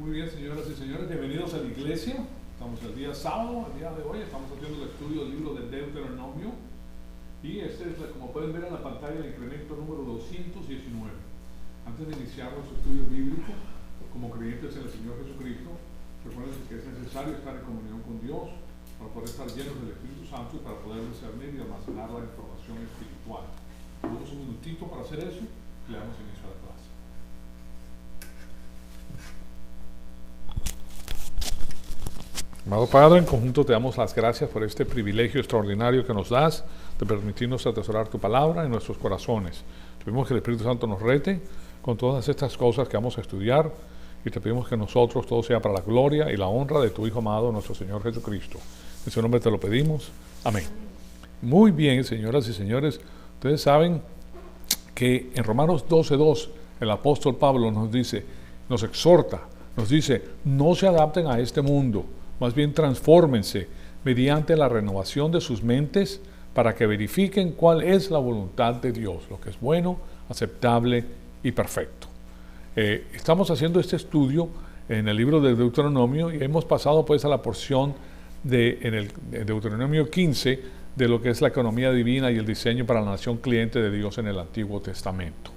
Muy bien, señoras y señores, bienvenidos a la iglesia. Estamos el día sábado, el día de hoy, estamos haciendo el estudio del libro del Deuteronomio. Y este es, como pueden ver en la pantalla, el incremento número 219. Antes de iniciar nuestro estudio bíblico, como creyentes en el Señor Jesucristo, recuerden que es necesario estar en comunión con Dios para poder estar llenos del Espíritu Santo y para poder discernir y almacenar la información espiritual. Tenemos un minutito para hacer eso y le damos inicio a la clase. Amado Padre, en conjunto te damos las gracias por este privilegio extraordinario que nos das de permitirnos atesorar tu palabra en nuestros corazones. Te pedimos que el Espíritu Santo nos rete con todas estas cosas que vamos a estudiar y te pedimos que nosotros todo sea para la gloria y la honra de tu Hijo amado, nuestro Señor Jesucristo. En su nombre te lo pedimos. Amén. Muy bien, señoras y señores, ustedes saben que en Romanos 12:2 el apóstol Pablo nos dice, nos exhorta, nos dice, no se adapten a este mundo, más bien transfórmense mediante la renovación de sus mentes para que verifiquen cuál es la voluntad de Dios, lo que es bueno, aceptable y perfecto. Estamos haciendo este estudio en el libro de Deuteronomio y hemos pasado pues a la porción en el Deuteronomio 15 de lo que es la economía divina y el diseño para la nación cliente de Dios en el Antiguo Testamento.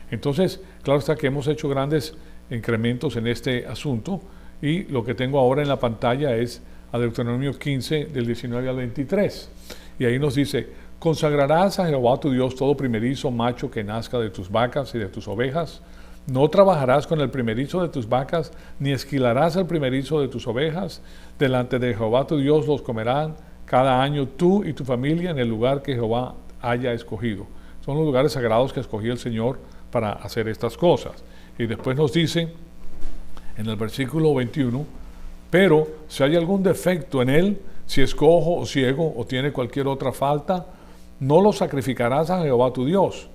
Entonces, claro está que hemos hecho grandes incrementos en este asunto. Y lo que tengo ahora en la pantalla es a Deuteronomio 15, del 19 al 23. Y ahí nos dice, consagrarás a Jehová tu Dios todo primerizo macho que nazca de tus vacas y de tus ovejas. No trabajarás con el primerizo de tus vacas, ni esquilarás el primerizo de tus ovejas. Delante de Jehová tu Dios los comerán cada año tú y tu familia en el lugar que Jehová haya escogido. Son los lugares sagrados que escogió el Señor para hacer estas cosas. Y después nos dice, en el versículo 21, pero si hay algún defecto en él, si es cojo o ciego o tiene cualquier otra falta, no lo sacrificarás a Jehová tu Dios.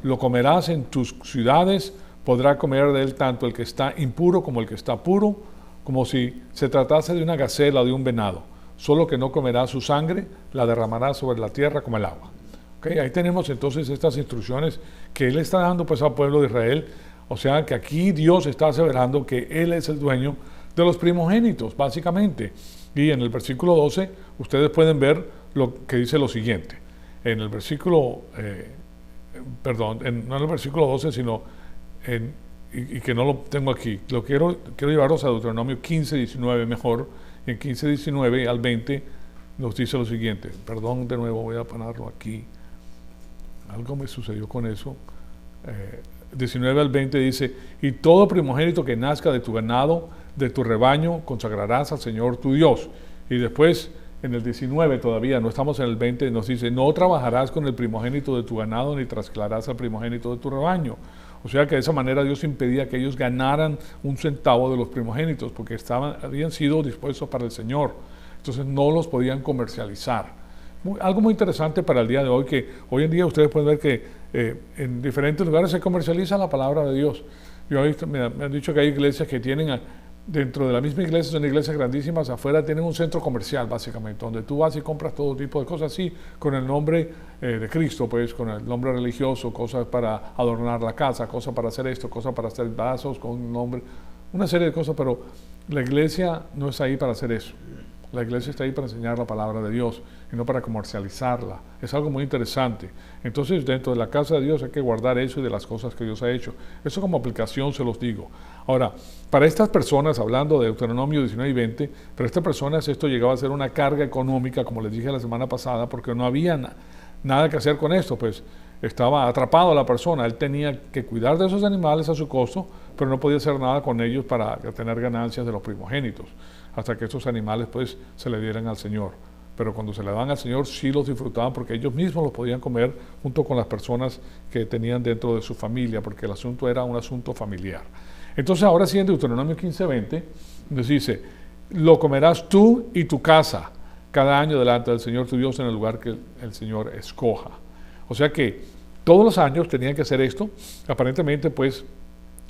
Lo comerás en tus ciudades, podrá comer de él tanto el que está impuro como el que está puro, como si se tratase de una gacela o de un venado. Solo que no comerás su sangre, la derramarás sobre la tierra como el agua. ¿Okay? Ahí tenemos entonces estas instrucciones que él está dando pues al pueblo de Israel. O sea que aquí Dios está aseverando que Él es el dueño de los primogénitos, básicamente. Y en el versículo 12, ustedes pueden ver lo que dice lo siguiente. En el versículo, no en el versículo 12, sino y que no lo tengo aquí. Quiero llevaros a Deuteronomio 15, 19 mejor. En 15, 19 al 20 nos dice lo siguiente. Perdón, de nuevo voy a ponerlo aquí. Algo me sucedió con eso. 19 al 20 dice, y todo primogénito que nazca de tu ganado, de tu rebaño, consagrarás al Señor tu Dios. Y después, en el 19 todavía, no estamos en el 20, nos dice, no trabajarás con el primogénito de tu ganado, ni trasquilarás al primogénito de tu rebaño. O sea que de esa manera Dios impedía que ellos ganaran un centavo de los primogénitos, porque habían sido dispuestos para el Señor. Entonces no los podían comercializar. Algo muy interesante para el día de hoy, que hoy en día ustedes pueden ver que en diferentes lugares se comercializa la palabra de Dios. Me han dicho que hay iglesias que tienen, dentro de la misma iglesia, son iglesias grandísimas, afuera tienen un centro comercial básicamente, donde tú vas y compras todo tipo de cosas así, con el nombre de Cristo, pues con el nombre religioso, cosas para adornar la casa, cosas para hacer esto, cosas para hacer vasos con un nombre, una serie de cosas, pero la iglesia no está ahí para hacer eso. La iglesia está ahí para enseñar la palabra de Dios y no para comercializarla. Es algo muy interesante. Entonces, dentro de la casa de Dios hay que guardar eso y de las cosas que Dios ha hecho. Eso como aplicación se los digo. Ahora, para estas personas, hablando de Deuteronomio 19 y 20, para estas personas esto llegaba a ser una carga económica, como les dije la semana pasada, porque no había nada que hacer con esto, pues estaba atrapado la persona. Él tenía que cuidar de esos animales a su costo, pero no podía hacer nada con ellos para tener ganancias de los primogénitos, hasta que esos animales pues se le dieran al Señor. Pero cuando se le daban al Señor sí los disfrutaban porque ellos mismos los podían comer junto con las personas que tenían dentro de su familia, porque el asunto era un asunto familiar. Entonces ahora sí en Deuteronomio 15:20 nos dice, lo comerás tú y tu casa cada año delante del Señor tu Dios en el lugar que el Señor escoja. O sea que todos los años tenían que hacer esto. Aparentemente pues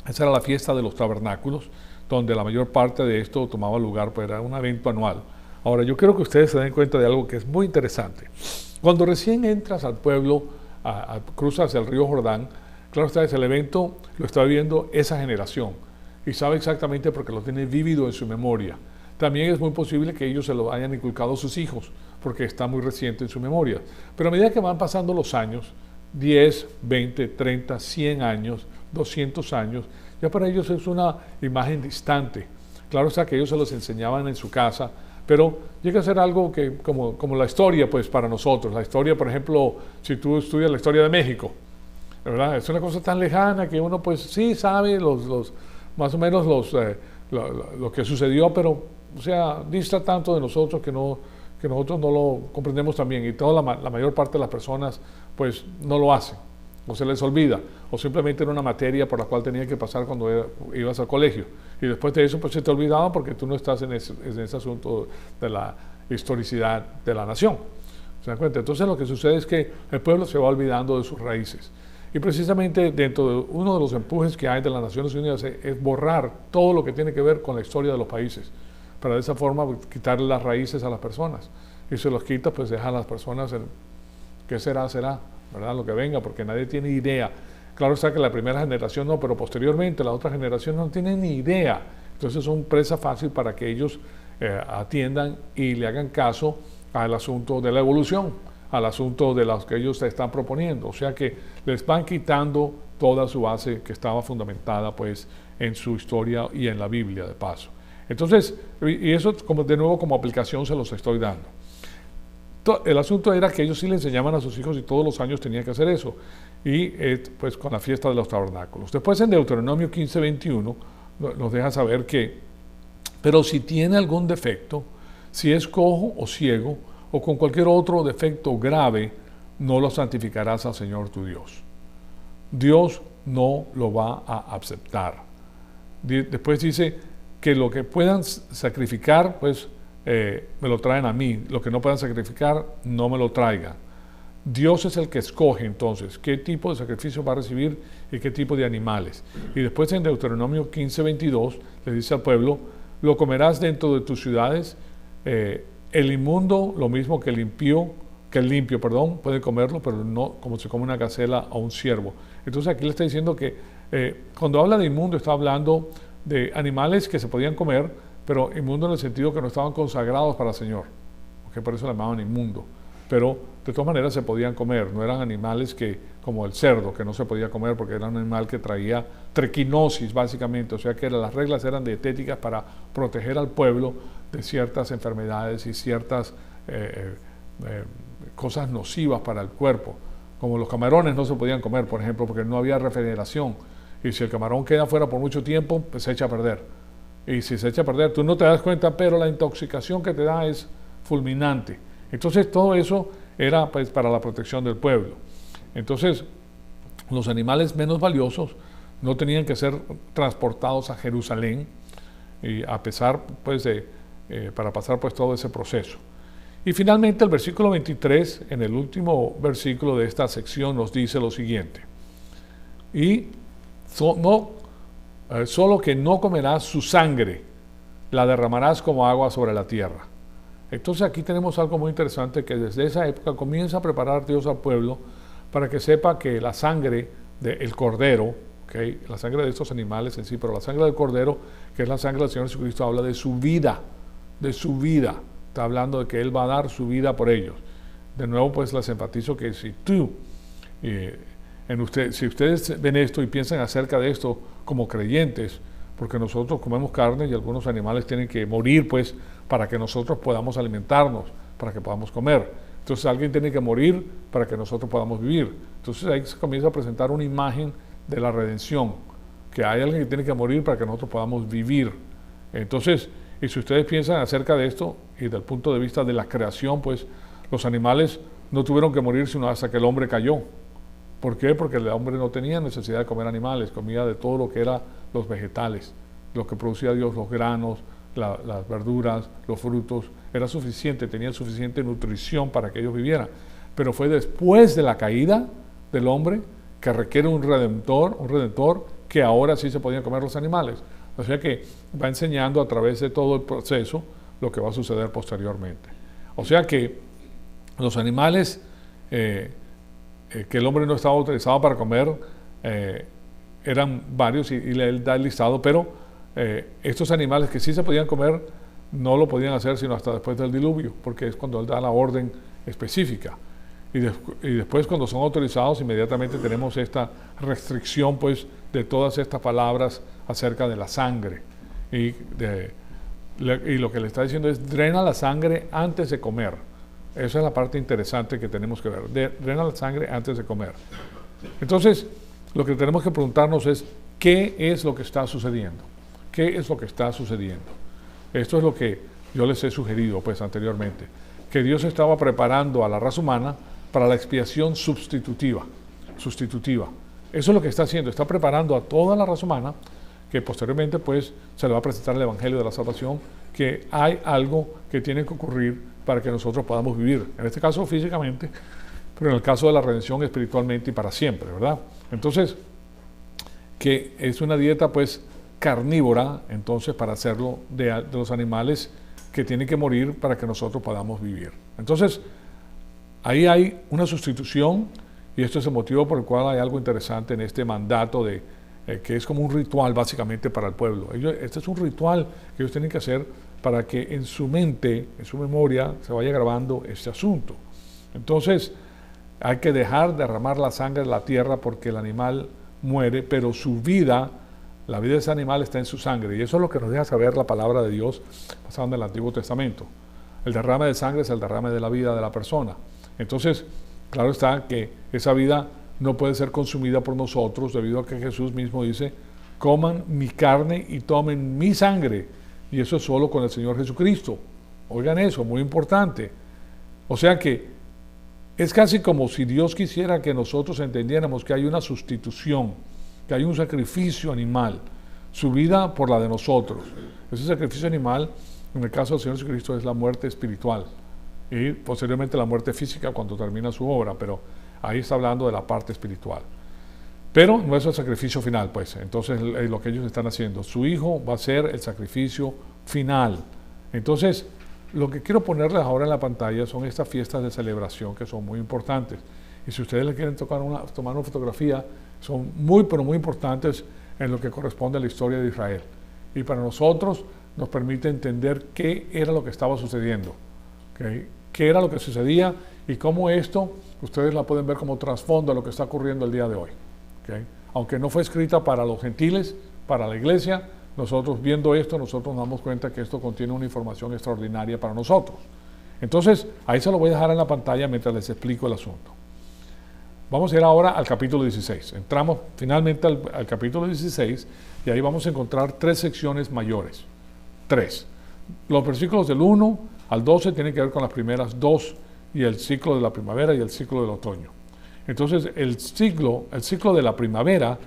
esa era la fiesta de los tabernáculos, donde la mayor parte de esto tomaba lugar, pues era un evento anual. Ahora, yo quiero que ustedes se den cuenta de algo que es muy interesante. Cuando recién entras al pueblo, cruzas el río Jordán, claro está, el evento lo está viviendo esa generación. y sabe exactamente porque lo tiene vívido en su memoria. También es muy posible que ellos se lo hayan inculcado a sus hijos, porque está muy reciente en su memoria. Pero a medida que van pasando los años, 10, 20, 30, 100 años, 200 años, ya para ellos es una imagen distante. Claro está que ellos se los enseñaban en su casa, pero llega a ser algo que, como la historia, pues para nosotros. La historia, por ejemplo, si tú estudias la historia de México, ¿verdad? Es una cosa tan lejana que uno pues sí sabe más o menos lo que sucedió, pero o sea, dista tanto de nosotros que nosotros no lo comprendemos tan bien, y toda la mayor parte de las personas pues no lo hacen, o se les olvida, o simplemente era una materia por la cual tenía que pasar cuando ibas al colegio, y después de eso pues se te olvidaba porque tú no estás en ese asunto de la historicidad de la nación. ¿Se dan cuenta? Entonces lo que sucede es que el pueblo se va olvidando de sus raíces. Y precisamente dentro de uno de los empujes que hay de las Naciones Unidas es borrar todo lo que tiene que ver con la historia de los países, para de esa forma quitarle las raíces a las personas. Y se los quita, pues deja a las personas en qué será, ¿verdad? Lo que venga, porque nadie tiene idea. Claro está que la primera generación no, pero posteriormente la otra generación no tiene ni idea. Entonces son presa fácil para que ellos atiendan y le hagan caso al asunto de la evolución, al asunto de los que ellos se están proponiendo. O sea que les van quitando toda su base que estaba fundamentada pues en su historia y en la Biblia de paso. Entonces, y eso de nuevo como aplicación se los estoy dando. El asunto era que ellos sí le enseñaban a sus hijos y todos los años tenían que hacer eso. Y pues con la fiesta de los tabernáculos. Después en Deuteronomio 15:21 nos deja saber que, pero si tiene algún defecto, si es cojo o ciego, o con cualquier otro defecto grave, no lo santificarás al Señor tu Dios. Dios no lo va a aceptar. Después dice que lo que puedan sacrificar, pues me lo traen a mí. Lo que no puedan sacrificar, no me lo traigan. Dios es el que escoge entonces qué tipo de sacrificio va a recibir y qué tipo de animales. Y después en Deuteronomio 15:22 le dice al pueblo, lo comerás dentro de tus ciudades, el inmundo, lo mismo que el limpio, puede comerlo, pero no como se come una gacela o un ciervo. Entonces aquí le está diciendo que cuando habla de inmundo está hablando de animales que se podían comer, pero inmundo en el sentido que no estaban consagrados para el Señor, porque por eso le llamaban inmundo. Pero de todas maneras se podían comer, no eran animales como el cerdo, que no se podía comer porque era un animal que traía triquinosis básicamente, o sea que las reglas eran dietéticas para proteger al pueblo de ciertas enfermedades y ciertas cosas nocivas para el cuerpo, como los camarones no se podían comer, por ejemplo, porque no había refrigeración, y si el camarón queda fuera por mucho tiempo, pues se echa a perder, y si se echa a perder, tú no te das cuenta, pero la intoxicación que te da es fulminante. Entonces todo eso era pues para la protección del pueblo. Entonces los animales menos valiosos no tenían que ser transportados a Jerusalén, y a pesar pues para pasar pues todo ese proceso. Y finalmente el versículo 23, en el último versículo de esta sección, nos dice lo siguiente: y solo que no comerás su sangre, la derramarás como agua sobre la tierra. Entonces aquí tenemos algo muy interesante, que desde esa época comienza a preparar Dios al pueblo para que sepa que la sangre del cordero, ¿okay? La sangre de estos animales en sí, pero la sangre del cordero, que es la sangre del Señor Jesucristo, habla de su vida, está hablando de que Él va a dar su vida por ellos. De nuevo pues les enfatizo que si si ustedes ven esto y piensan acerca de esto como creyentes, porque nosotros comemos carne y algunos animales tienen que morir pues para que nosotros podamos alimentarnos, para que podamos comer. Entonces alguien tiene que morir para que nosotros podamos vivir. Entonces ahí se comienza a presentar una imagen de la redención, que hay alguien que tiene que morir para que nosotros podamos vivir. Entonces, y si ustedes piensan acerca de esto y desde el punto de vista de la creación, pues los animales no tuvieron que morir sino hasta que el hombre cayó. ¿Por qué? Porque el hombre no tenía necesidad de comer animales, comía de todo lo que eran los vegetales, lo que producía Dios, los granos, las verduras, los frutos, era suficiente, tenía suficiente nutrición para que ellos vivieran. Pero fue después de la caída del hombre que requiere un redentor, que ahora sí se podían comer los animales. O sea que va enseñando a través de todo el proceso lo que va a suceder posteriormente. O sea que los animales que el hombre no estaba autorizado para comer eran varios, y él da el listado, pero estos animales que sí se podían comer, no lo podían hacer sino hasta después del diluvio, porque es cuando Él da la orden específica. Y después, cuando son autorizados, inmediatamente tenemos esta restricción, pues, de todas estas palabras acerca de la sangre. Y lo que le está diciendo es: drena la sangre antes de comer. Esa es la parte interesante que tenemos que ver. Drena la sangre antes de comer. Entonces, lo que tenemos que preguntarnos es: ¿qué es lo que está sucediendo? ¿Qué es lo que está sucediendo? Esto es lo que yo les he sugerido, pues, anteriormente. Que Dios estaba preparando a la raza humana para la expiación sustitutiva. Eso es lo que está haciendo. Está preparando a toda la raza humana, que posteriormente, pues, se le va a presentar el Evangelio de la Salvación, que hay algo que tiene que ocurrir para que nosotros podamos vivir. En este caso físicamente, pero en el caso de la redención espiritualmente y para siempre, ¿verdad? Entonces, que es una dieta, pues, carnívora, entonces, para hacerlo de los animales que tienen que morir para que nosotros podamos vivir. Entonces, ahí hay una sustitución, y esto es el motivo por el cual hay algo interesante en este mandato de que es como un ritual básicamente para el pueblo. Este es un ritual que ellos tienen que hacer para que en su mente, en su memoria, se vaya grabando este asunto. Entonces, hay que dejar derramar la sangre de la tierra porque el animal muere, pero su vida, la vida de ese animal está en su sangre. Y eso es lo que nos deja saber la palabra de Dios basada en el Antiguo Testamento. El derrame de sangre es el derrame de la vida de la persona. Entonces, claro está que esa vida no puede ser consumida por nosotros, debido a que Jesús mismo dice: coman mi carne y tomen mi sangre. Y eso es solo con el Señor Jesucristo. Oigan eso, muy importante. O sea que es casi como si Dios quisiera que nosotros entendiéramos que hay una sustitución, que hay un sacrificio animal, su vida por la de nosotros. Ese sacrificio animal, en el caso del Señor Jesucristo, es la muerte espiritual, y posteriormente la muerte física cuando termina su obra, pero ahí está hablando de la parte espiritual. Pero no es el sacrificio final, pues. Entonces, lo que ellos están haciendo, su hijo va a ser el sacrificio final. Entonces, lo que quiero ponerles ahora en la pantalla son estas fiestas de celebración que son muy importantes. Y si ustedes le quieren tomar una fotografía, son muy, pero muy importantes en lo que corresponde a la historia de Israel. Y para nosotros nos permite entender qué era lo que estaba sucediendo, ¿okay? Qué era lo que sucedía y cómo esto, ustedes la pueden ver como trasfondo a lo que está ocurriendo el día de hoy. ¿Okay? Aunque no fue escrita para los gentiles, para la iglesia, nosotros viendo esto, nosotros nos damos cuenta que esto contiene una información extraordinaria para nosotros. Entonces, ahí se lo voy a dejar en la pantalla mientras les explico el asunto. Vamos a ir ahora al capítulo 16. Entramos finalmente al capítulo 16 y ahí vamos a encontrar 3 secciones mayores. 3. Los versículos del 1 al 12 tienen que ver con las primeras 2 y el ciclo de la primavera y el ciclo del otoño. Entonces, el ciclo de la primavera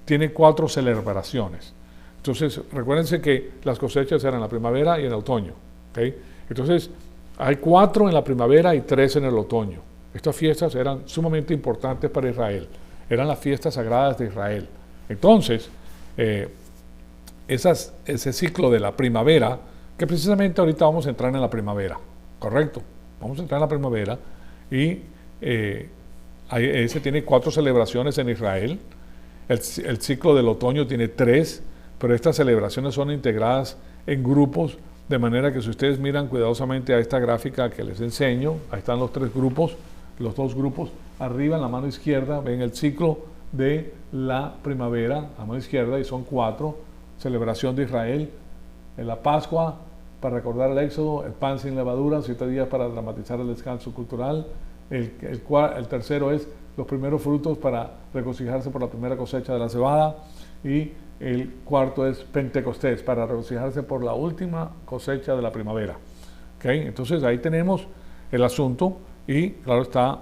tiene 4 celebraciones. Entonces, recuérdense que las cosechas eran en la primavera y en el otoño. ¿Okay? Entonces, hay 4 en la primavera y 3 en el otoño. Estas fiestas eran sumamente importantes para Israel. Eran las fiestas sagradas de Israel. Entonces, ese ciclo de la primavera, que precisamente ahorita vamos a entrar en la primavera, ¿correcto? Vamos a entrar en la primavera y ese tiene 4 celebraciones en Israel. El ciclo del otoño tiene 3, pero estas celebraciones son integradas en grupos, de manera que si ustedes miran cuidadosamente a esta gráfica que les enseño, ahí están los 3 grupos, los 2 grupos, arriba en la mano izquierda ven el ciclo de la primavera, a la mano izquierda, y son 4, celebración de Israel, en la Pascua, para recordar el Éxodo, el pan sin levadura, 7 días para dramatizar el descanso cultural. El tercero es los primeros frutos para regocijarse por la primera cosecha de la cebada. Y el cuarto es Pentecostés, para regocijarse por la última cosecha de la primavera. ¿Okay? Entonces ahí tenemos el asunto y claro está,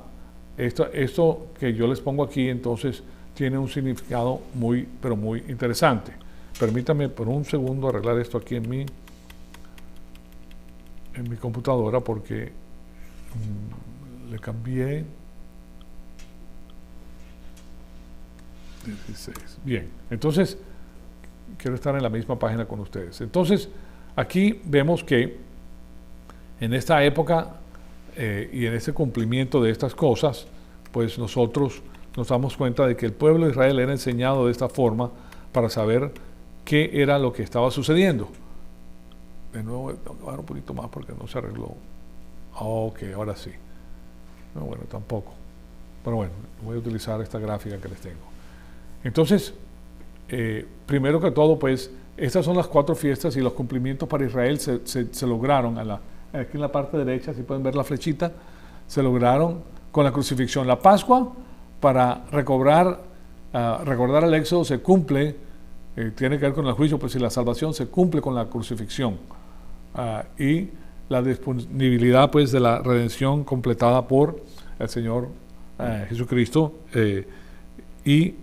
esto que yo les pongo aquí entonces tiene un significado muy, pero muy interesante. Permítanme por un segundo arreglar esto aquí en mi computadora porque le cambié 16. Bien, entonces quiero estar en la misma página con ustedes. Entonces, aquí vemos que en esta época y en este cumplimiento de estas cosas, pues nosotros nos damos cuenta de que el pueblo de Israel era enseñado de esta forma para saber qué era lo que estaba sucediendo. De nuevo, tengo que bajar un poquito más porque no se arregló. Ok, ahora sí. No, bueno, tampoco. Pero bueno, voy a utilizar esta gráfica que les tengo. Entonces, primero que todo, pues, estas son las 4 fiestas y los cumplimientos para Israel se lograron. Aquí en la parte derecha, si pueden ver la flechita, se lograron con la crucifixión. La Pascua, para recordar el Éxodo, se cumple, tiene que ver con el juicio, pues si la salvación se cumple con la crucifixión. Y la disponibilidad, pues, de la redención completada por el Señor Jesucristo, y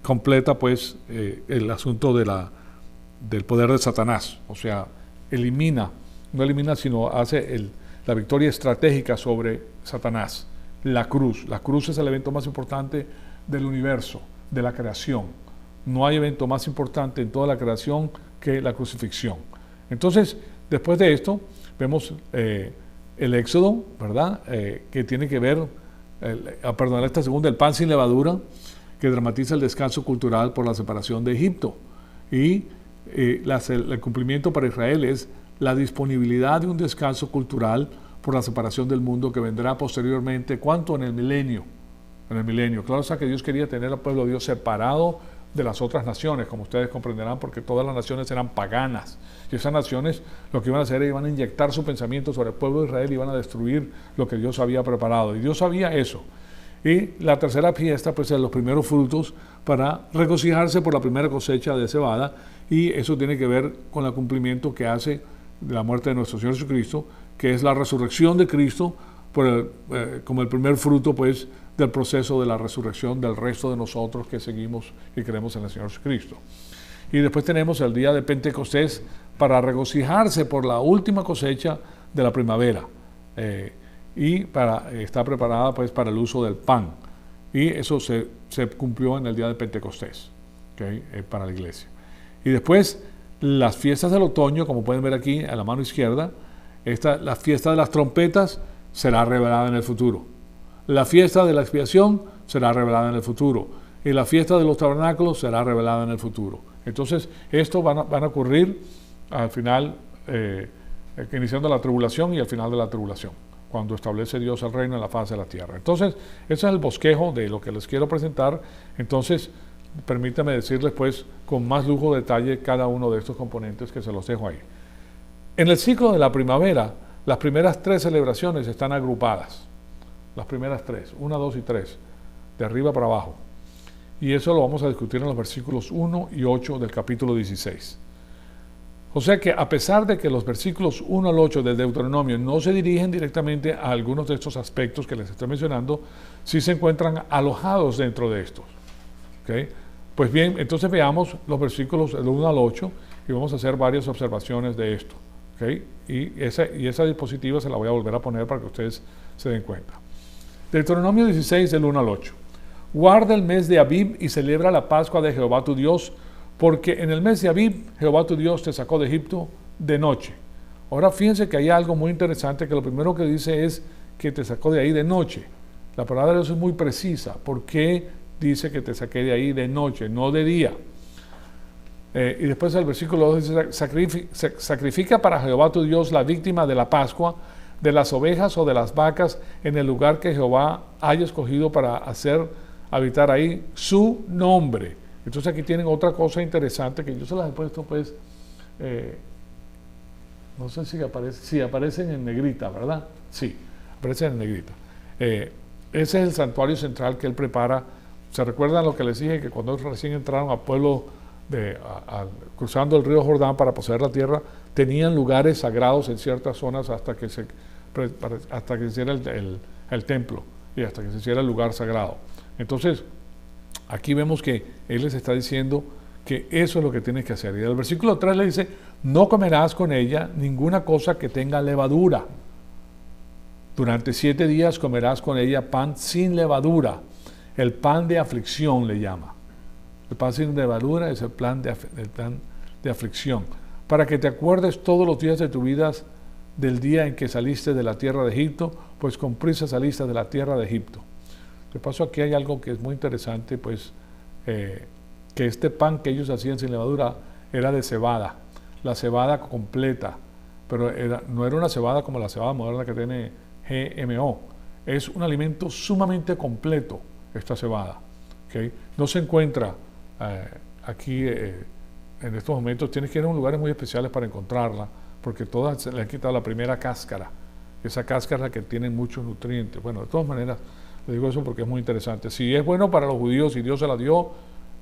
completa, pues, el asunto del poder de Satanás. O sea, no elimina, sino hace la victoria estratégica sobre Satanás. La cruz es el evento más importante del universo, de la creación. No hay evento más importante en toda la creación que la crucifixión. Entonces, después de esto, vemos el Éxodo, ¿verdad? Que tiene que ver, esta segunda, el pan sin levadura, que dramatiza el descanso cultural por la separación de Egipto. Y el cumplimiento para Israel es la disponibilidad de un descanso cultural por la separación del mundo que vendrá posteriormente. ¿Cuánto? En el milenio. En el milenio. Claro está que Dios quería tener al pueblo de Dios separado de las otras naciones, como ustedes comprenderán, porque todas las naciones eran paganas. Y esas naciones lo que iban a hacer, iban a inyectar su pensamiento sobre el pueblo de Israel y iban a destruir lo que Dios había preparado. Y Dios sabía eso. Y la tercera fiesta, pues, es los primeros frutos para regocijarse por la primera cosecha de cebada, y eso tiene que ver con el cumplimiento que hace de la muerte de nuestro Señor Jesucristo, que es la resurrección de Cristo como el primer fruto, pues, del proceso de la resurrección del resto de nosotros que seguimos y creemos en el Señor Jesucristo. Y después tenemos el día de Pentecostés para regocijarse por la última cosecha de la primavera. Y está preparada, pues, para el uso del pan. Y eso se cumplió en el día de Pentecostés, ¿okay? Para la iglesia. Y después las fiestas del otoño, como pueden ver aquí a la mano izquierda, la fiesta de las trompetas será revelada en el futuro. La fiesta de la expiación será revelada en el futuro. Y la fiesta de los tabernáculos será revelada en el futuro. Entonces, esto van a ocurrir al final, iniciando la tribulación y al final de la tribulación, cuando establece Dios el reino en la faz de la tierra. Entonces, ese es el bosquejo de lo que les quiero presentar. Entonces, permítanme decirles, pues, con más lujo de detalle cada uno de estos componentes, que se los dejo ahí. En el ciclo de la primavera, las primeras 3 celebraciones están agrupadas. Las primeras 3, 1, 2 y 3, de arriba para abajo. Y eso lo vamos a discutir en los versículos 1 y 8 del capítulo 16. O sea que, a pesar de que los versículos 1 al 8 del Deuteronomio no se dirigen directamente a algunos de estos aspectos que les estoy mencionando, sí se encuentran alojados dentro de estos. ¿Okay? Pues bien, entonces veamos los versículos del 1 al 8 y vamos a hacer varias observaciones de esto. ¿Okay? Y esa diapositiva se la voy a volver a poner para que ustedes se den cuenta. Deuteronomio 16, del 1 al 8. Guarda el mes de Abib y celebra la Pascua de Jehová tu Dios, porque en el mes de Abib Jehová tu Dios te sacó de Egipto de noche. Ahora fíjense que hay algo muy interesante, que lo primero que dice es que te sacó de ahí de noche. La palabra de Dios es muy precisa. ¿Por qué dice que te saqué de ahí de noche, no de día? Y después el versículo 2 dice, sacrifica para Jehová tu Dios la víctima de la Pascua, de las ovejas o de las vacas, en el lugar que Jehová haya escogido para hacer habitar ahí su nombre. Entonces aquí tienen otra cosa interesante que yo se las he puesto, pues, no sé si aparecen en negrita, ¿verdad? Sí, aparecen en negrita. Ese es el santuario central que él prepara. ¿Se recuerdan lo que les dije? Que cuando recién entraron al pueblo, cruzando el río Jordán para poseer la tierra, tenían lugares sagrados en ciertas zonas hasta que se hiciera el templo y hasta que se hiciera el lugar sagrado. Entonces, aquí vemos que él les está diciendo que eso es lo que tienes que hacer. Y el versículo 3 le dice, no comerás con ella ninguna cosa que tenga levadura. Durante 7 días comerás con ella pan sin levadura. El pan de aflicción le llama. El pan sin levadura es el plan de aflicción. Para que te acuerdes todos los días de tu vida del día en que saliste de la tierra de Egipto, pues con prisa saliste de la tierra de Egipto. De paso, aquí hay algo que es muy interesante, pues, que este pan que ellos hacían sin levadura era de cebada, la cebada completa, pero no era una cebada como la cebada moderna que tiene GMO. Es un alimento sumamente completo, esta cebada. ¿Okay? No se encuentra aquí en estos momentos. Tienes que ir a lugares muy especiales para encontrarla, porque todas se le han quitado la primera cáscara. Esa cáscara que tiene muchos nutrientes. Bueno, de todas maneras, le digo eso porque es muy interesante. Si es bueno para los judíos y Dios se la dio,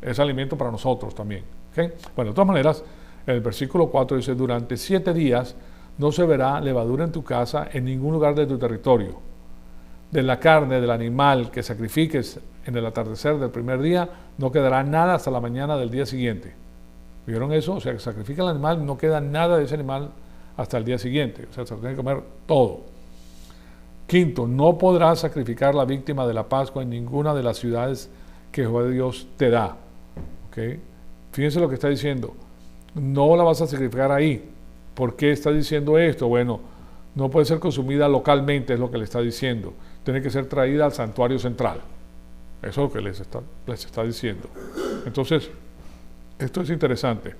es alimento para nosotros también. ¿Okay? Bueno, de todas maneras, el versículo 4 dice: durante 7 días no se verá levadura en tu casa en ningún lugar de tu territorio. De la carne del animal que sacrifiques en el atardecer del primer día, no quedará nada hasta la mañana del día siguiente. ¿Vieron eso? O sea, que sacrifica el animal, no queda nada de ese animal hasta el día siguiente. O sea, se lo tiene que comer todo. Quinto, no podrás sacrificar la víctima de la Pascua en ninguna de las ciudades que Jehová Dios te da. ¿Okay? Fíjense lo que está diciendo. No la vas a sacrificar ahí. ¿Por qué está diciendo esto? Bueno, no puede ser consumida localmente, es lo que le está diciendo. Tiene que ser traída al santuario central. Eso es lo que les está diciendo. Entonces, esto es interesante.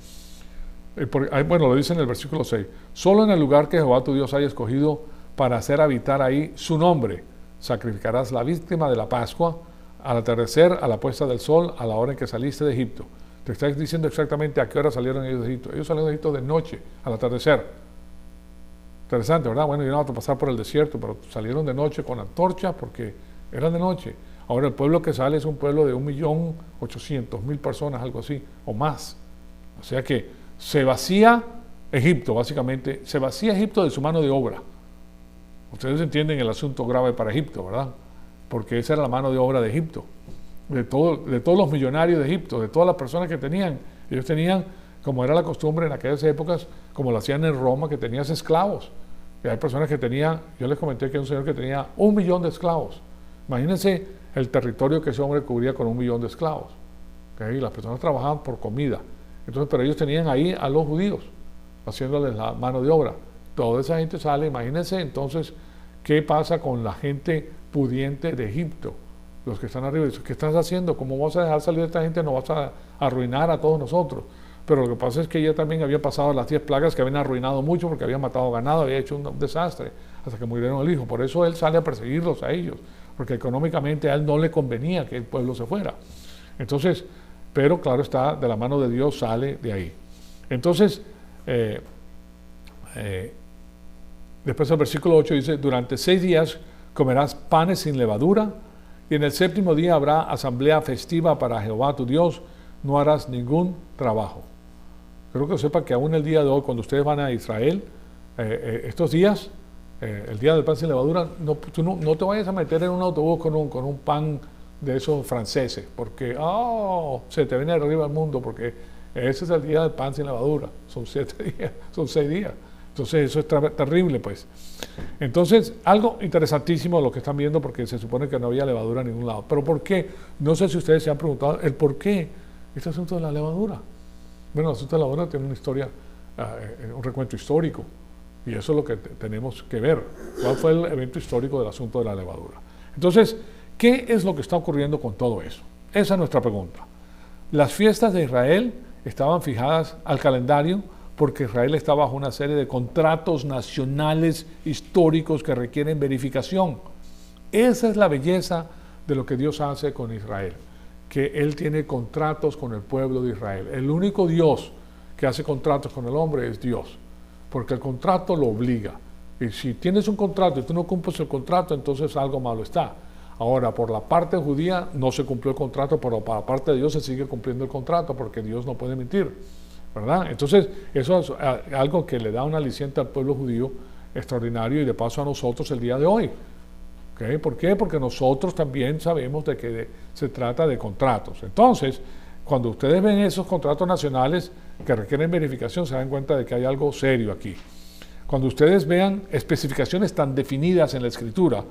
Bueno, lo dice en el versículo 6. Solo en el lugar que Jehová tu Dios haya escogido para hacer habitar ahí su nombre, sacrificarás la víctima de la Pascua al atardecer, a la puesta del sol, a la hora en que saliste de Egipto. Te está diciendo exactamente a qué hora salieron ellos de Egipto. Ellos salieron de Egipto de noche, al atardecer. Interesante, ¿verdad? Bueno, iban a pasar por el desierto, pero salieron de noche con antorchas porque eran de noche. Ahora el pueblo que sale es un pueblo de 1.800.000 personas, algo así, o más. O sea que se vacía Egipto, básicamente, se vacía Egipto de su mano de obra. Ustedes entienden el asunto grave para Egipto, ¿verdad? Porque esa era la mano de obra de Egipto. De todos los millonarios de Egipto, de todas las personas que tenían. Ellos tenían, como era la costumbre en aquellas épocas, como lo hacían en Roma, que tenías esclavos. Y hay personas que tenían, yo les comenté que hay un señor que tenía 1 millón de esclavos. Imagínense el territorio que ese hombre cubría con 1 millón de esclavos. ¿Okay? Las personas trabajaban por comida. Entonces, pero ellos tenían ahí a los judíos, haciéndoles la mano de obra. Toda esa gente sale, imagínense entonces qué pasa con la gente pudiente de Egipto, los que están arriba. ¿Qué estás haciendo? ¿Cómo vas a dejar salir a esta gente? No vas a arruinar a todos nosotros. Pero lo que pasa es que ella también había pasado las 10 plagas que habían arruinado mucho porque habían matado ganado, había hecho un desastre hasta que murieron el hijo. Por eso él sale a perseguirlos a ellos, porque económicamente a él no le convenía que el pueblo se fuera. Entonces, pero claro está, de la mano de Dios sale de ahí. Entonces, después el versículo 8 dice: durante 6 días comerás panes sin levadura, y en el 7º día habrá asamblea festiva para Jehová tu Dios, no harás ningún trabajo. Creo que sepa que aún el día de hoy, cuando ustedes van a Israel, estos días, el día del pan sin levadura, tú no te vayas a meter en un autobús con un pan de esos franceses, porque se te viene arriba el mundo, porque ese es el día del pan sin levadura. Son 7 días, son 6 días. Entonces eso es terrible, pues. Entonces, algo interesantísimo lo que están viendo, porque se supone que no había levadura en ningún lado. ¿Pero por qué? No sé si ustedes se han preguntado el por qué este asunto de la levadura. Bueno, el asunto de la levadura tiene una historia, un recuento histórico, y eso es lo que tenemos que ver. ¿Cuál fue el evento histórico del asunto de la levadura? Entonces, ¿qué es lo que está ocurriendo con todo eso? Esa es nuestra pregunta. Las fiestas de Israel estaban fijadas al calendario porque Israel está bajo una serie de contratos nacionales históricos que requieren verificación. Esa es la belleza de lo que Dios hace con Israel, que Él tiene contratos con el pueblo de Israel. El único Dios que hace contratos con el hombre es Dios, porque el contrato lo obliga. Y si tienes un contrato y tú no cumples el contrato, entonces algo malo está. Ahora, por la parte judía no se cumplió el contrato, pero por la parte de Dios se sigue cumpliendo el contrato, porque Dios no puede mentir, ¿verdad? Entonces, eso es algo que le da un aliciente al pueblo judío extraordinario, y de paso a nosotros el día de hoy. ¿Okay? ¿Por qué? Porque nosotros también sabemos de que se trata de contratos. Entonces, cuando ustedes ven esos contratos nacionales que requieren verificación, se dan cuenta de que hay algo serio aquí. Cuando ustedes vean especificaciones tan definidas en la Escritura,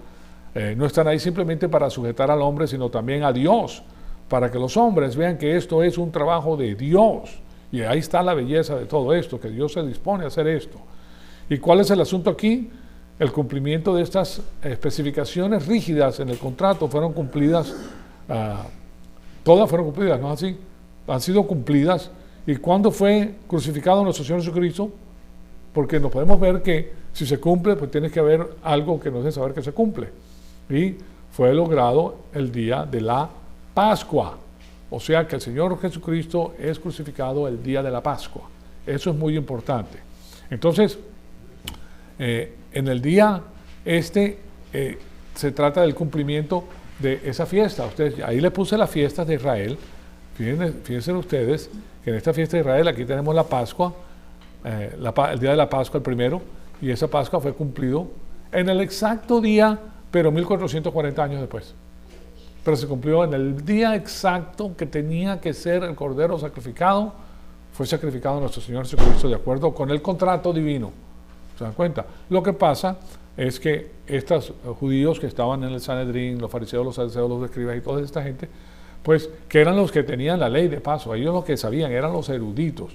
no están ahí simplemente para sujetar al hombre, sino también a Dios, para que los hombres vean que esto es un trabajo de Dios. Y ahí está la belleza de todo esto, que Dios se dispone a hacer esto. ¿Y cuál es el asunto aquí? El cumplimiento de estas especificaciones rígidas en el contrato fueron cumplidas, todas fueron cumplidas, ¿no es así? Han sido cumplidas, ¿Y cuándo fue crucificado nuestro Señor Jesucristo? Porque nos podemos ver que si se cumple, pues tiene que haber algo que nos dé saber que se cumple. Y fue logrado el día de la Pascua. O sea que el Señor Jesucristo es crucificado el día de la Pascua. Eso es muy importante. Entonces, en el día se trata del cumplimiento de esa fiesta. Ustedes, ahí le puse las fiestas de Israel. Fíjense ustedes que en esta fiesta de Israel aquí tenemos la Pascua, el día de la Pascua el primero, y esa Pascua fue cumplido en el exacto día, pero 1440 años después. Pero se cumplió en el día exacto que tenía que ser el Cordero sacrificado. Fue sacrificado nuestro Señor Jesucristo de acuerdo con el contrato divino. ¿Se dan cuenta? Lo que pasa es que estos judíos que estaban en el Sanedrín, los fariseos, los saduceos, los escribas y toda esta gente, pues que eran los que tenían la ley de paso, ellos los que sabían, eran los eruditos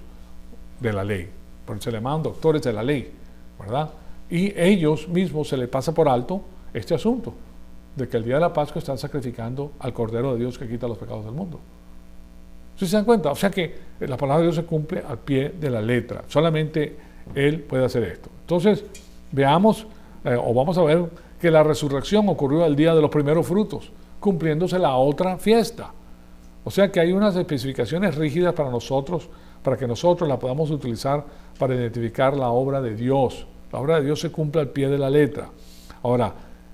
de la ley, porque se le llamaban doctores de la ley, ¿verdad? Y ellos mismos se les pasa por alto este asunto, de que el día de la Pascua están sacrificando al Cordero de Dios que quita los pecados del mundo. ¿Sí se dan cuenta? O sea que la palabra de Dios se cumple al pie de la letra, solamente Él puede hacer esto. Entonces, veamos, o vamos a ver que la resurrección ocurrió el día de los primeros frutos, cumpliéndose la otra fiesta. O sea que hay unas especificaciones rígidas para nosotros, para que nosotros la podamos utilizar para identificar la obra de Dios. La obra de Dios se cumple al pie de la letra. Ahora,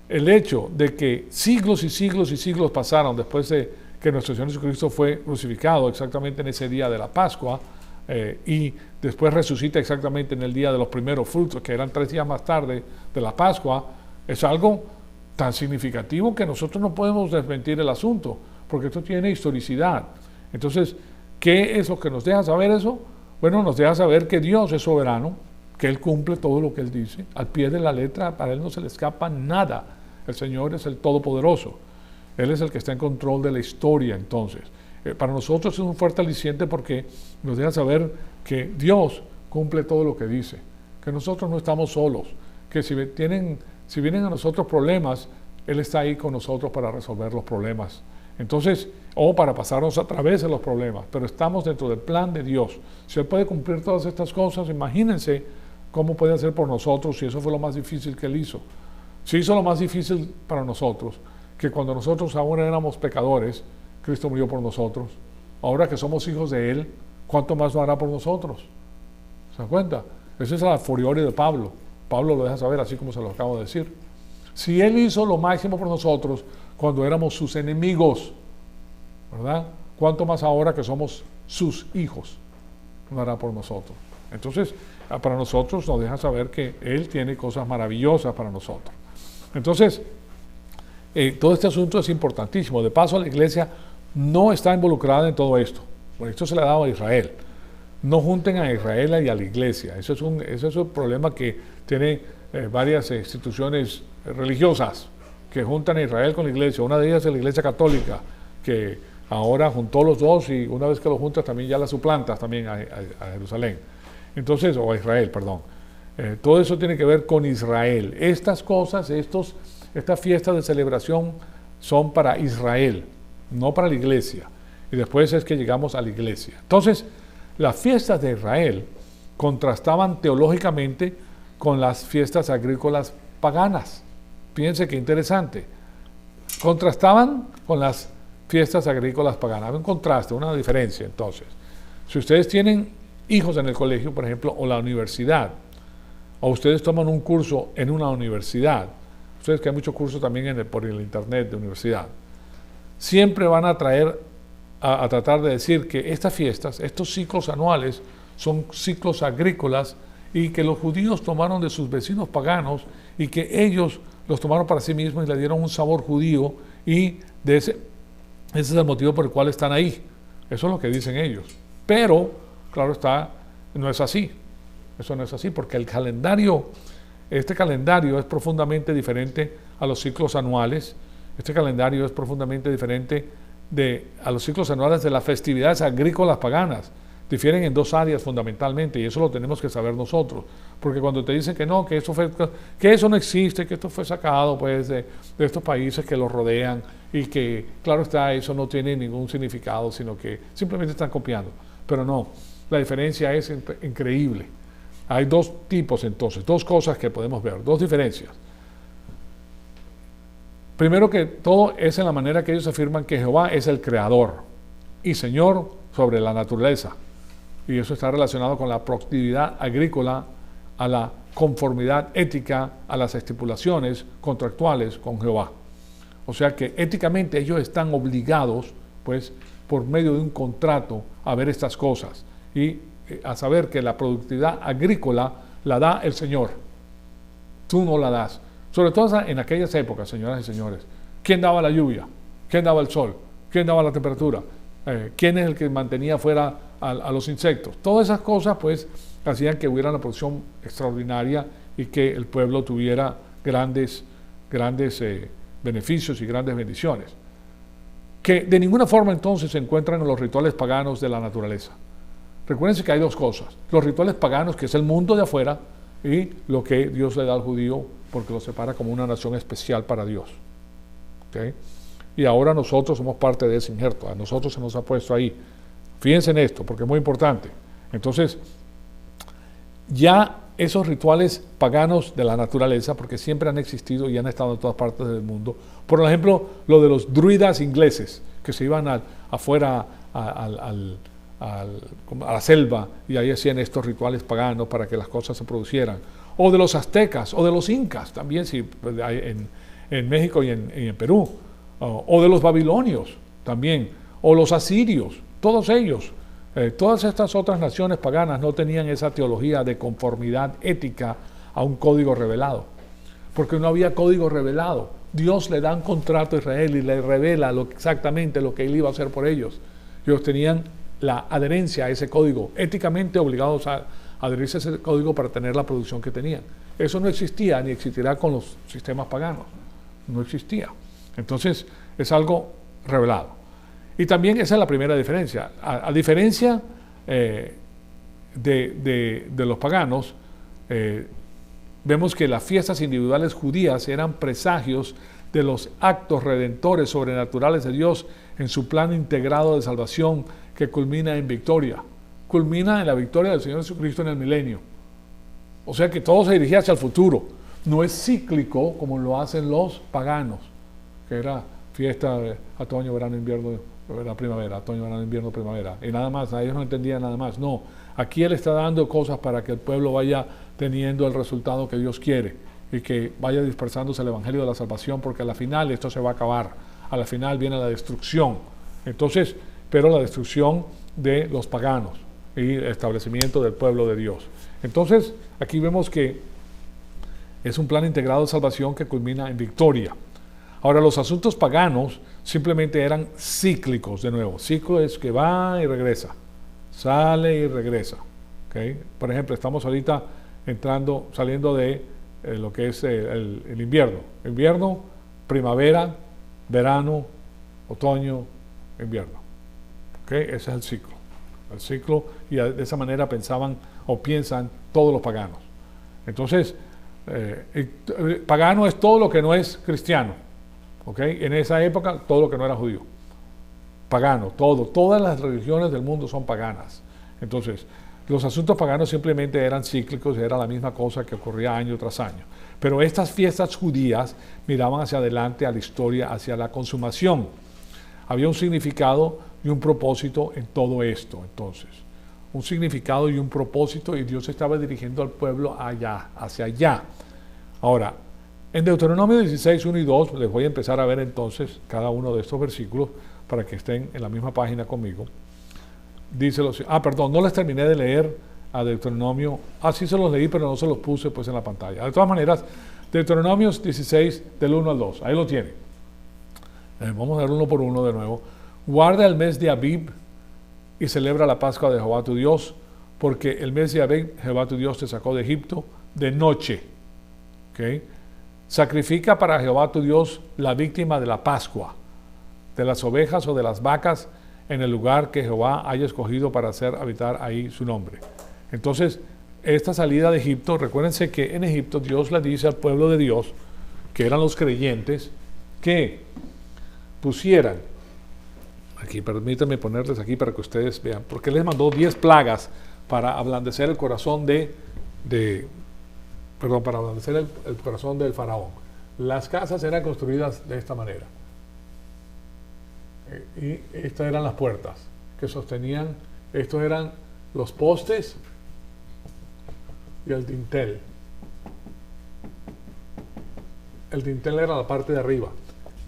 el hecho de que siglos y siglos y siglos pasaron después de que nuestro Señor Jesucristo fue crucificado exactamente en ese día de la Pascua, y después resucita exactamente en el día de los primeros frutos, que eran 3 días más tarde de la Pascua, es algo tan significativo que nosotros no podemos desmentir el asunto, porque esto tiene historicidad. Entonces, ¿qué es lo que nos deja saber eso? Bueno, nos deja saber que Dios es soberano, que Él cumple todo lo que Él dice, al pie de la letra, para Él no se le escapa nada. El Señor es el Todopoderoso, Él es el que está en control de la historia. Entonces, para nosotros es un fuerte aliciente porque nos deja saber que Dios cumple todo lo que dice, que nosotros no estamos solos, que si vienen a nosotros problemas, Él está ahí con nosotros para resolver los problemas. Entonces, o para pasarnos a través de los problemas, pero estamos dentro del plan de Dios. Si Él puede cumplir todas estas cosas, imagínense cómo puede hacer por nosotros si eso fue lo más difícil que Él hizo. Si hizo lo más difícil para nosotros, que cuando nosotros aún éramos pecadores, Cristo murió por nosotros. Ahora que somos hijos de Él, ¿cuánto más lo hará por nosotros? ¿Se dan cuenta? Esa es la furiore de Pablo. Pablo lo deja saber, así como se lo acabo de decir. Si Él hizo lo máximo por nosotros cuando éramos sus enemigos, ¿verdad? ¿Cuánto más ahora que somos sus hijos lo hará por nosotros? Entonces, para nosotros nos deja saber que Él tiene cosas maravillosas para nosotros. Entonces, todo este asunto es importantísimo. De paso, la iglesia no está involucrada en todo esto. Bueno, esto se le ha dado a Israel. No junten a Israel y a la iglesia. Eso es un problema que tiene varias instituciones religiosas que juntan a Israel con la iglesia. Una de ellas es la iglesia católica, que ahora juntó los dos y una vez que los juntas también ya las suplantas también a Jerusalén. Entonces, o a Israel, perdón. Todo eso tiene que ver con Israel. Estas cosas, estas fiestas de celebración son para Israel, no para la iglesia. Y después es que llegamos a la iglesia. Entonces, las fiestas de Israel contrastaban teológicamente con las fiestas agrícolas paganas. Fíjense qué interesante. Contrastaban con las fiestas agrícolas paganas. Había un contraste, una diferencia. Entonces, si ustedes tienen hijos en el colegio, por ejemplo, o la universidad, o ustedes toman un curso en una universidad, ustedes que hay muchos cursos también por el internet de universidad, siempre van a tratar de decir que estas fiestas, estos ciclos anuales, son ciclos agrícolas y que los judíos tomaron de sus vecinos paganos y que ellos los tomaron para sí mismos y le dieron un sabor judío y ese es el motivo por el cual están ahí. Eso es lo que dicen ellos. Pero, claro está, no es así. Eso no es así porque este calendario es profundamente diferente a los ciclos anuales. Este calendario es profundamente diferente a los ciclos anuales de las festividades agrícolas paganas. Difieren en 2 áreas fundamentalmente y eso lo tenemos que saber nosotros. Porque cuando te dicen que no, que eso no existe, que esto fue sacado pues de estos países que los rodean y que, claro está, eso no tiene ningún significado, sino que simplemente están copiando. Pero no, la diferencia es increíble. Hay dos tipos entonces, dos cosas que podemos ver, dos diferencias. Primero que todo es en la manera que ellos afirman que Jehová es el creador y Señor sobre la naturaleza. Y eso está relacionado con la productividad agrícola, a la conformidad ética, a las estipulaciones contractuales con Jehová. O sea que éticamente ellos están obligados, pues, por medio de un contrato a ver estas cosas y a saber que la productividad agrícola la da el Señor. Tú no la das. Sobre todo en aquellas épocas, señoras y señores. ¿Quién daba la lluvia? ¿Quién daba el sol? ¿Quién daba la temperatura? ¿Quién es el que mantenía fuera a los insectos? Todas esas cosas, pues, hacían que hubiera una producción extraordinaria y que el pueblo tuviera grandes beneficios y grandes bendiciones. Que de ninguna forma entonces se encuentran en los rituales paganos de la naturaleza. Recuérdense que hay dos cosas: los rituales paganos, que es el mundo de afuera, y lo que Dios le da al judío, porque lo separa como una nación especial para Dios. ¿Okay? Y ahora nosotros somos parte de ese injerto, a nosotros se nos ha puesto ahí. Fíjense en esto, porque es muy importante. Entonces, ya esos rituales paganos de la naturaleza, porque siempre han existido y han estado en todas partes del mundo. Por ejemplo, lo de los druidas ingleses, que se iban afuera a la selva y ahí hacían estos rituales paganos para que las cosas se producieran. O de los aztecas, o de los incas, también en México y en Perú. O de los babilonios, también. O los asirios, todos ellos. Todas estas otras naciones paganas no tenían esa teología de conformidad ética a un código revelado, porque no había código revelado. Dios le da un contrato a Israel y le revela exactamente lo que él iba a hacer por ellos. Ellos tenían la adherencia a ese código, éticamente obligados a adherirse a ese código para tener la producción que tenían. Eso no existía ni existirá con los sistemas paganos, no existía. Entonces es algo revelado. Y también esa es la primera diferencia. A diferencia de los paganos, vemos que las fiestas individuales judías eran presagios de los actos redentores sobrenaturales de Dios en su plan integrado de salvación que culmina en victoria. Culmina en la victoria del Señor Jesucristo en el milenio. O sea que todo se dirigía hacia el futuro. No es cíclico como lo hacen los paganos, que era fiesta de otoño, verano, invierno, la primavera, otoño, verano, invierno, primavera, y nada más. Ellos no entendían nada más. No, aquí Él está dando cosas para que el pueblo vaya teniendo el resultado que Dios quiere y que vaya dispersándose el evangelio de la salvación, porque a la final esto se va a acabar. A la final viene la destrucción. Entonces, pero la destrucción de los paganos y el establecimiento del pueblo de Dios. Entonces, aquí vemos que es un plan integrado de salvación que culmina en victoria. Ahora, los asuntos paganos simplemente eran cíclicos, de nuevo. Ciclo es que va y regresa, sale y regresa. ¿Okay? Por ejemplo, estamos ahorita saliendo de lo que es el invierno. Invierno, primavera, verano, otoño, invierno. ¿Okay? Ese es el ciclo. El ciclo, y de esa manera pensaban o piensan todos los paganos. Entonces, pagano es todo lo que no es cristiano. ¿Okay? En esa época, todo lo que no era judío. Pagano, todas las religiones del mundo son paganas. Entonces, los asuntos paganos simplemente eran cíclicos, era la misma cosa que ocurría año tras año. Pero estas fiestas judías miraban hacia adelante a la historia, hacia la consumación. Había un significado y un propósito en todo esto, entonces. Un significado y un propósito, y Dios estaba dirigiendo al pueblo hacia allá. Ahora, en Deuteronomio 16, 1 y 2, les voy a empezar a ver entonces cada uno de estos versículos para que estén en la misma página conmigo. Dice no les terminé de leer a Deuteronomio. Sí se los leí, pero no se los puse pues en la pantalla. De todas maneras, Deuteronomio 16, del 1 al 2, ahí lo tienen. Vamos a ver uno por uno de nuevo. Guarda el mes de Abib y celebra la Pascua de Jehová tu Dios, porque el mes de Abib Jehová tu Dios te sacó de Egipto de noche. ¿Okay? Sacrifica para Jehová tu Dios la víctima de la Pascua, de las ovejas o de las vacas, en el lugar que Jehová haya escogido para hacer habitar ahí su nombre. Entonces, esta salida de Egipto, recuérdense que en Egipto Dios le dice al pueblo de Dios, que eran los creyentes, que pusieran, aquí permítanme ponerles aquí para que ustedes vean, porque les mandó 10 plagas para ablandecer el corazón para ablandecer el corazón del faraón. Las casas eran construidas de esta manera. Y estas eran las puertas que sostenían, estos eran los postes y el dintel. El dintel era la parte de arriba.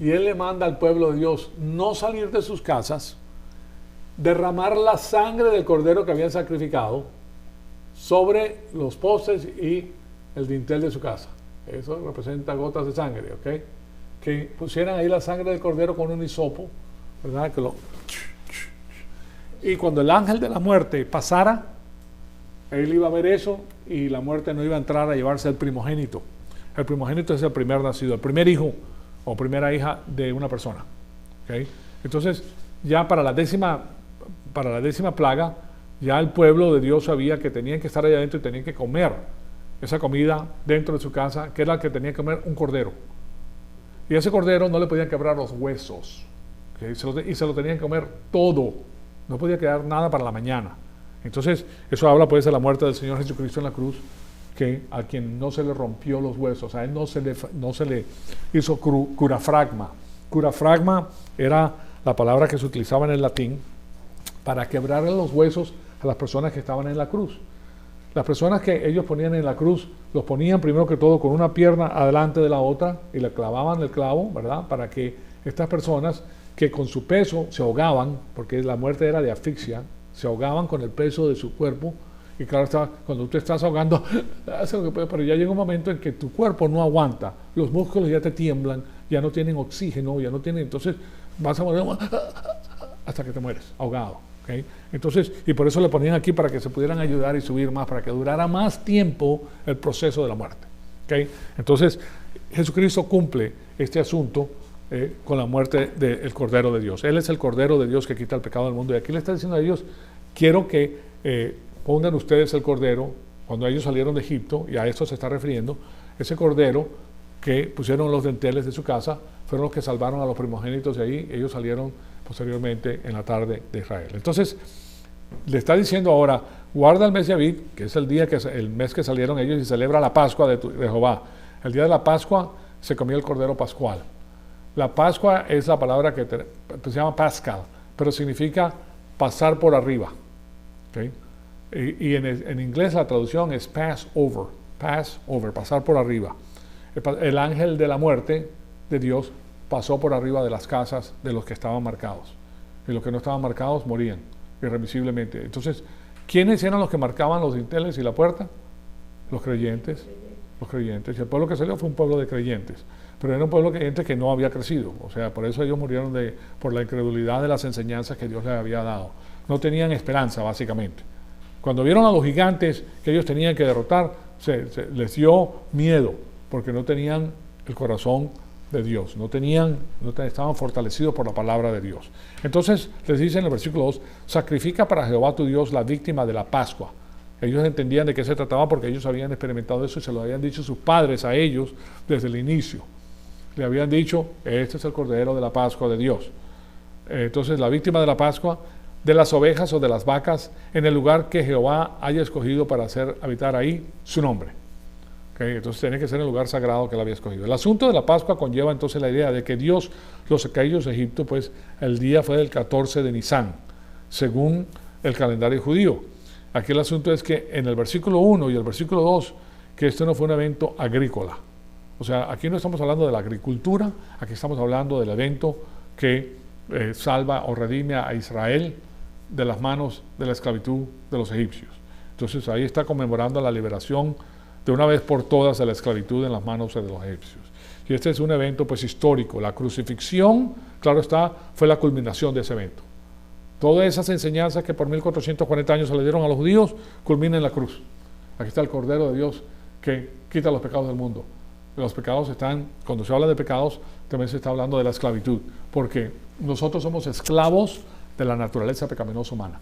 Y él le manda al pueblo de Dios no salir de sus casas, derramar la sangre del cordero que habían sacrificado sobre los postes y el dintel de su casa. Eso representa gotas de sangre, ¿ok? Que pusieran ahí la sangre del cordero con un hisopo, ¿verdad? Y cuando el ángel de la muerte pasara, él iba a ver eso y la muerte no iba a entrar a llevarse el primogénito. El primogénito es el primer nacido, el primer hijo o primera hija de una persona, ¿ok? Entonces, ya para la décima plaga, ya el pueblo de Dios sabía que tenían que estar allá adentro y tenían que comer esa comida dentro de su casa, que era el que tenía que comer un cordero. Y ese cordero no le podían quebrar los huesos, ¿okay? Y se lo tenían que comer todo. No podía quedar nada para la mañana. Entonces, eso habla pues de la muerte del Señor Jesucristo en la cruz, que a quien no se le rompió los huesos, a él no se le hizo curafragma. Curafragma era la palabra que se utilizaba en el latín para quebrar los huesos a las personas que estaban en la cruz. Las personas que ellos ponían en la cruz, los ponían primero que todo con una pierna adelante de la otra y le clavaban el clavo, ¿verdad? Para que estas personas que con su peso se ahogaban, porque la muerte era de asfixia, se ahogaban con el peso de su cuerpo. Y claro, cuando tú te estás ahogando, hace lo que puede, pero ya llega un momento en que tu cuerpo no aguanta, los músculos ya te tiemblan, ya no tienen oxígeno, ya no tienen, entonces vas a morir hasta que te mueres, ahogado. ¿Okay? Entonces, y por eso le ponían aquí para que se pudieran ayudar y subir más, para que durara más tiempo el proceso de la muerte. ¿Okay? Entonces, Jesucristo cumple este asunto con la muerte del Cordero de Dios. Él es el Cordero de Dios que quita el pecado del mundo. Y aquí le está diciendo a ellos, quiero que pongan ustedes el Cordero, cuando ellos salieron de Egipto, y a esto se está refiriendo, ese Cordero que pusieron los dinteles de su casa, fueron los que salvaron a los primogénitos de ahí, ellos salieron posteriormente en la tarde de Israel. Entonces, le está diciendo ahora, guarda el mes de Abib, que es el mes que salieron ellos, y celebra la Pascua de Jehová. El día de la Pascua se comía el Cordero Pascual. La Pascua es la palabra que se llama Pascal, pero significa pasar por arriba. ¿Okay? Y en inglés la traducción es Passover, pasar por arriba. El ángel de la muerte de Dios pasó por arriba de las casas de los que estaban marcados. Y los que no estaban marcados morían irremisiblemente. Entonces, ¿quiénes eran los que marcaban los dinteles y la puerta? Los creyentes. Los creyentes. Y el pueblo que salió fue un pueblo de creyentes. Pero era un pueblo creyente que no había crecido. O sea, por eso ellos murieron por la incredulidad de las enseñanzas que Dios les había dado. No tenían esperanza, básicamente. Cuando vieron a los gigantes que ellos tenían que derrotar, les dio miedo, porque no tenían el corazón de Dios, no estaban fortalecidos por la palabra de Dios. Entonces les dice en el versículo 2, sacrifica para Jehová tu Dios la víctima de la Pascua. Ellos entendían de qué se trataba porque ellos habían experimentado eso y se lo habían dicho sus padres a ellos desde el inicio. Le habían dicho, este es el Cordero de la Pascua de Dios. Entonces la víctima de la Pascua, de las ovejas o de las vacas, en el lugar que Jehová haya escogido para hacer habitar ahí su nombre. ¿Okay? Entonces tiene que ser el lugar sagrado que él había escogido. El asunto de la Pascua conlleva entonces la idea de que Dios los sacó a ellos de Egipto, pues el día fue del 14 de Nisan, según el calendario judío. Aquí el asunto es que en el versículo 1 y el versículo 2, que esto no fue un evento agrícola. O sea, aquí no estamos hablando de la agricultura, aquí estamos hablando del evento que salva o redime a Israel de las manos de la esclavitud de los egipcios. Entonces ahí está conmemorando la liberación de una vez por todas de la esclavitud en las manos de los egipcios. Y este es un evento pues histórico. La crucifixión, claro está, fue la culminación de ese evento. Todas esas enseñanzas que por 1440 años se le dieron a los judíos, culminan en la cruz. Aquí está el Cordero de Dios que quita los pecados del mundo. Los pecados están, cuando se habla de pecados, también se está hablando de la esclavitud, porque nosotros somos esclavos de la naturaleza pecaminosa humana.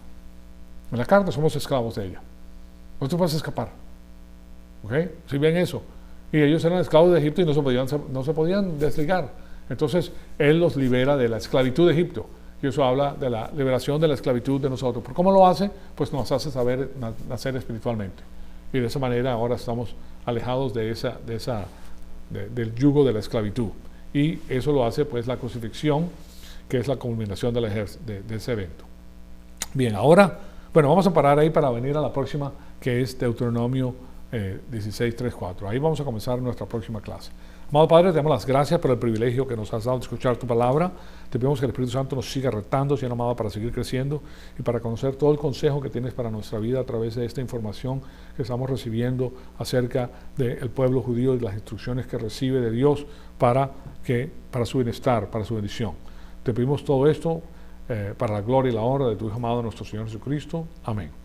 En la carne somos esclavos de ella. No te puedes escapar. ¿Ok? Si ven eso. Y ellos eran esclavos de Egipto y no se podían desligar. Entonces, Él los libera de la esclavitud de Egipto. y eso habla de la liberación de la esclavitud de nosotros. ¿Por cómo lo hace? Pues nos hace saber nacer espiritualmente. Y de esa manera ahora estamos alejados del yugo de la esclavitud. Y eso lo hace pues la crucifixión, que es la culminación de ese evento. Bien, ahora, bueno, vamos a parar ahí para venir a la próxima, que es Deuteronomio 16, 3, 4. Ahí vamos a comenzar nuestra próxima clase. Amado Padre, te damos las gracias por el privilegio que nos has dado de escuchar tu palabra. Te pedimos que el Espíritu Santo nos siga retando, Señor amado, para seguir creciendo y para conocer todo el consejo que tienes para nuestra vida a través de esta información que estamos recibiendo acerca del pueblo judío y las instrucciones que recibe de Dios para su bienestar, para su bendición. Te pedimos todo esto para la gloria y la honra de tu Hijo amado, nuestro Señor Jesucristo. Amén.